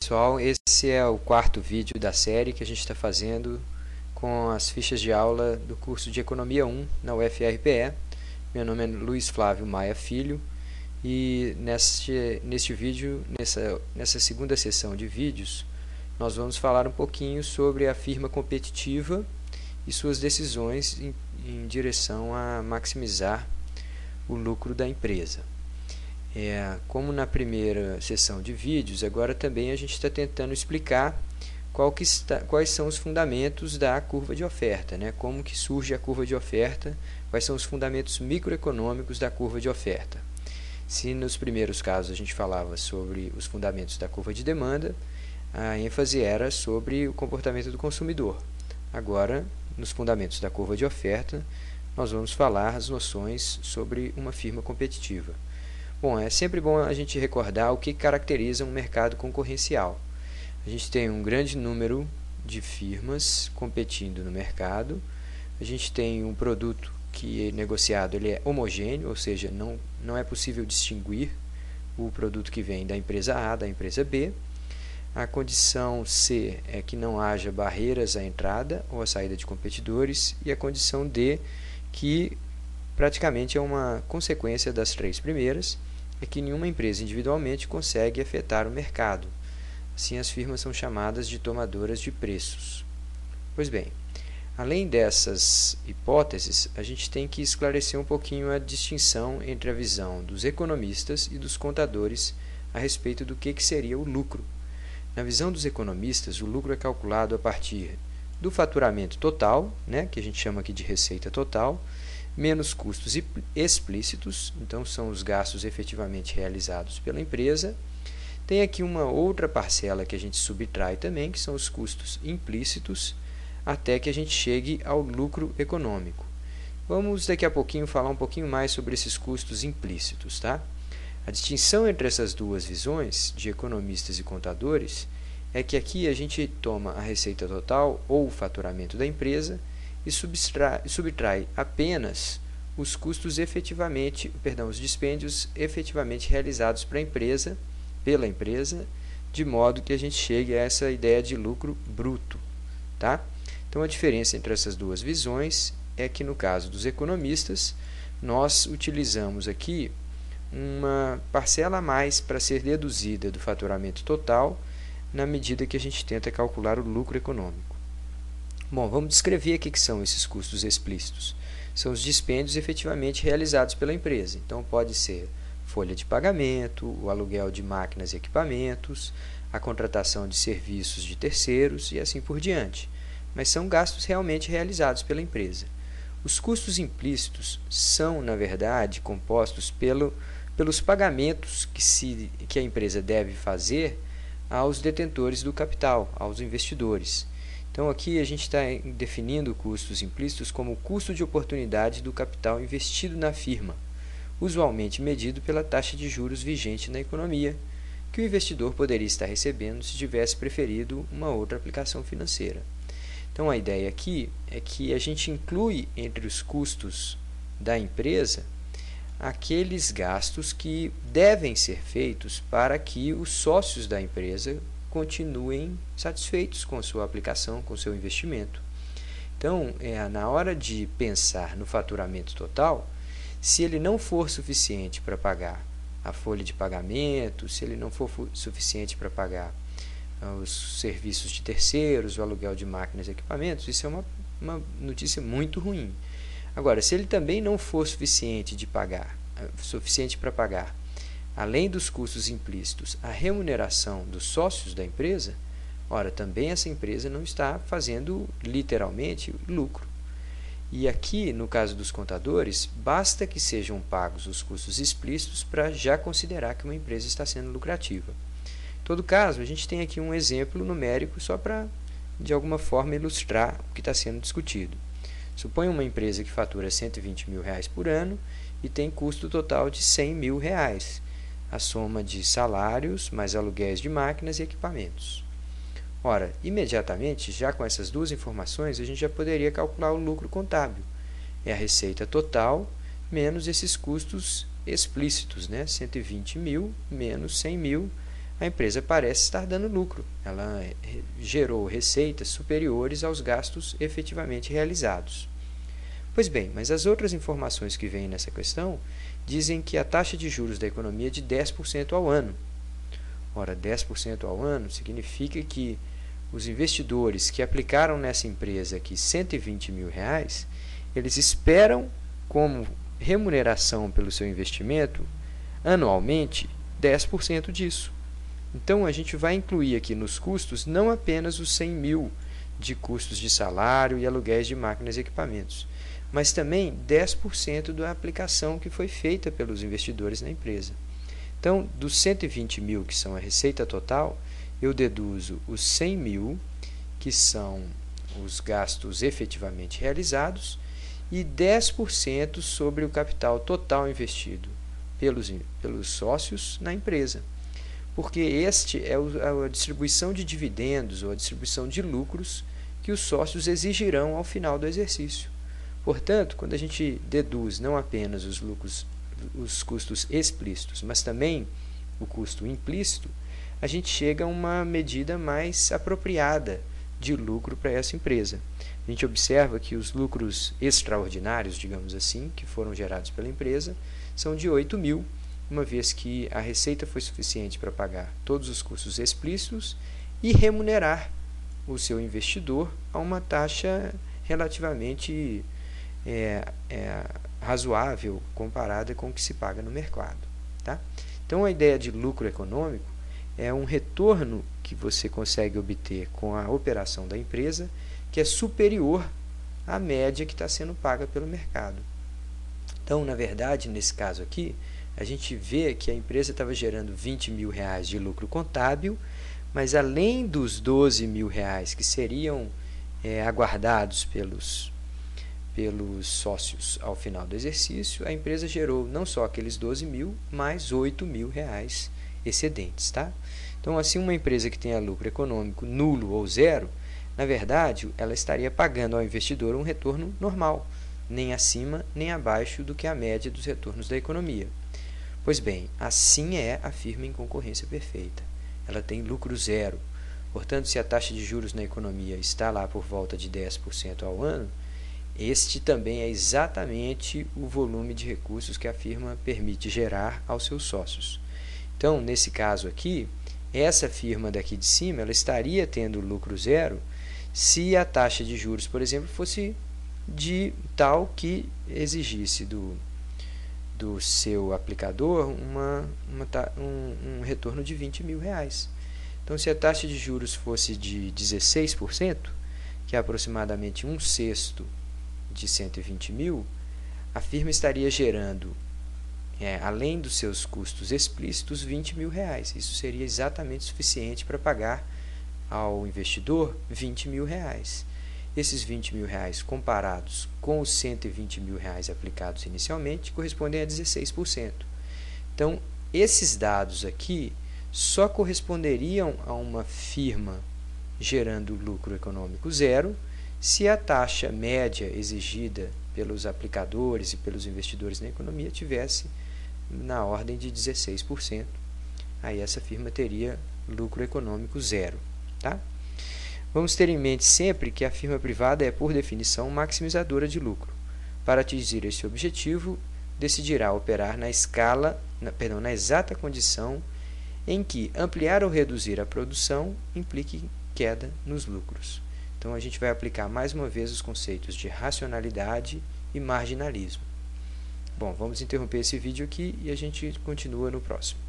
Pessoal, esse é o quarto vídeo da série que a gente está fazendo com as fichas de aula do curso de Economia 1 na UFRPE. Meu nome é Luiz Flávio Maia Filho e neste vídeo, nessa segunda sessão de vídeos, nós vamos falar um pouquinho sobre a firma competitiva e suas decisões em direção a maximizar o lucro da empresa. Como na primeira sessão de vídeos, agora também a gente está tentando explicar quais são os fundamentos da curva de oferta, né? Como que surge a curva de oferta, quais são os fundamentos microeconômicos da curva de oferta. Se nos primeiros casos a gente falava sobre os fundamentos da curva de demanda, a ênfase era sobre o comportamento do consumidor. Agora, nos fundamentos da curva de oferta, nós vamos falar as noções sobre uma firma competitiva. Bom, é sempre bom a gente recordar o que caracteriza um mercado concorrencial. A gente tem um grande número de firmas competindo no mercado, a gente tem um produto que é negociado, ele é homogêneo, ou seja, não é possível distinguir o produto que vem da empresa A da empresa B. A condição C é que não haja barreiras à entrada ou à saída de competidores, e a condição D, que praticamente é uma consequência das três primeiras, é que nenhuma empresa individualmente consegue afetar o mercado. Assim, as firmas são chamadas de tomadoras de preços. Pois bem, além dessas hipóteses, a gente tem que esclarecer um pouquinho a distinção entre a visão dos economistas e dos contadores a respeito do que seria o lucro. Na visão dos economistas, o lucro é calculado a partir do faturamento total, né, que a gente chama aqui de receita total, menos custos explícitos, então são os gastos efetivamente realizados pela empresa. Tem aqui uma outra parcela que a gente subtrai também, que são os custos implícitos, até que a gente chegue ao lucro econômico. Vamos daqui a pouquinho falar um pouquinho mais sobre esses custos implícitos, tá? A distinção entre essas duas visões, de economistas e contadores, é que aqui a gente toma a receita total ou o faturamento da empresa e subtrai apenas os custos os dispêndios efetivamente realizados pela empresa, de modo que a gente chegue a essa ideia de lucro bruto, tá? Então a diferença entre essas duas visões é que no caso dos economistas, nós utilizamos aqui uma parcela a mais para ser deduzida do faturamento total, na medida que a gente tenta calcular o lucro econômico. Bom, vamos descrever o que são esses custos explícitos. São os dispêndios efetivamente realizados pela empresa. Então, pode ser folha de pagamento, o aluguel de máquinas e equipamentos, a contratação de serviços de terceiros e assim por diante. Mas são gastos realmente realizados pela empresa. Os custos implícitos são, na verdade, compostos pelos pagamentos que a empresa deve fazer aos detentores do capital, aos investidores. Então, aqui a gente está definindo custos implícitos como o custo de oportunidade do capital investido na firma, usualmente medido pela taxa de juros vigente na economia, que o investidor poderia estar recebendo se tivesse preferido uma outra aplicação financeira. Então, a ideia aqui é que a gente inclui entre os custos da empresa aqueles gastos que devem ser feitos para que os sócios da empresa continuem satisfeitos com a sua aplicação, com o seu investimento. Então, na hora de pensar no faturamento total, se ele não for suficiente para pagar a folha de pagamento, se ele não for suficiente para pagar os serviços de terceiros, o aluguel de máquinas e equipamentos, isso é uma notícia muito ruim. Agora, se ele também não for suficiente para pagar, além dos custos implícitos, a remuneração dos sócios da empresa, ora, também essa empresa não está fazendo literalmente lucro. E aqui, no caso dos contadores, basta que sejam pagos os custos explícitos para já considerar que uma empresa está sendo lucrativa. Em todo caso, a gente tem aqui um exemplo numérico só para, de alguma forma, ilustrar o que está sendo discutido. Suponha uma empresa que fatura R$120 mil por ano e tem custo total de R$100 mil, a soma de salários mais aluguéis de máquinas e equipamentos. Ora, imediatamente, já com essas duas informações, a gente já poderia calcular o lucro contábil. É a receita total menos esses custos explícitos, né? 120 mil menos 100 mil, a empresa parece estar dando lucro. Ela gerou receitas superiores aos gastos efetivamente realizados. Pois bem, mas as outras informações que vêm nessa questão dizem que a taxa de juros da economia é de 10% ao ano. Ora, 10% ao ano significa que os investidores que aplicaram nessa empresa aqui R$120 mil, eles esperam como remuneração pelo seu investimento anualmente 10% disso. Então, a gente vai incluir aqui nos custos não apenas os 100 mil de custos de salário e aluguéis de máquinas e equipamentos, mas também 10% da aplicação que foi feita pelos investidores na empresa. Então, dos 120 mil, que são a receita total, eu deduzo os 100 mil, que são os gastos efetivamente realizados, e 10% sobre o capital total investido pelos sócios na empresa. Porque este é a distribuição de dividendos ou a distribuição de lucros que os sócios exigirão ao final do exercício. Portanto, quando a gente deduz não apenas os custos explícitos, mas também o custo implícito, a gente chega a uma medida mais apropriada de lucro para essa empresa. A gente observa que os lucros extraordinários, digamos assim, que foram gerados pela empresa, são de 8 mil, uma vez que a receita foi suficiente para pagar todos os custos explícitos e remunerar o seu investidor a uma taxa relativamente razoável comparada com o que se paga no mercado. Tá? Então, a ideia de lucro econômico é um retorno que você consegue obter com a operação da empresa que é superior à média que está sendo paga pelo mercado. Então, na verdade, nesse caso aqui, a gente vê que a empresa estava gerando R$20 mil de lucro contábil, mas além dos R$12 mil que seriam aguardados pelos sócios ao final do exercício, a empresa gerou não só aqueles 12 mil, mas R$8 mil excedentes. Tá? Então, assim, uma empresa que tenha lucro econômico nulo ou zero, na verdade, ela estaria pagando ao investidor um retorno normal, nem acima nem abaixo do que a média dos retornos da economia. Pois bem, assim é a firma em concorrência perfeita. Ela tem lucro zero. Portanto, se a taxa de juros na economia está lá por volta de 10% ao ano, este também é exatamente o volume de recursos que a firma permite gerar aos seus sócios. Então, nesse caso aqui, essa firma daqui de cima ela estaria tendo lucro zero se a taxa de juros, por exemplo, fosse de tal que exigisse do seu aplicador um retorno de R$20 mil. Então, se a taxa de juros fosse de 16%, que é aproximadamente 1/6 de 120 mil, a firma estaria gerando, além dos seus custos explícitos, R$20 mil. Isso seria exatamente suficiente para pagar ao investidor R$20 mil. Esses R$20 mil comparados com os R$120 mil aplicados inicialmente correspondem a 16%. Então, esses dados aqui só corresponderiam a uma firma gerando lucro econômico zero se a taxa média exigida pelos aplicadores e pelos investidores na economia tivesse na ordem de 16%. Aí essa firma teria lucro econômico zero. Tá? Vamos ter em mente sempre que a firma privada é, por definição, maximizadora de lucro. Para atingir esse objetivo, decidirá operar na exata condição em que ampliar ou reduzir a produção implique queda nos lucros. Então, a gente vai aplicar mais uma vez os conceitos de racionalidade e marginalismo. Bom, vamos interromper esse vídeo aqui e a gente continua no próximo.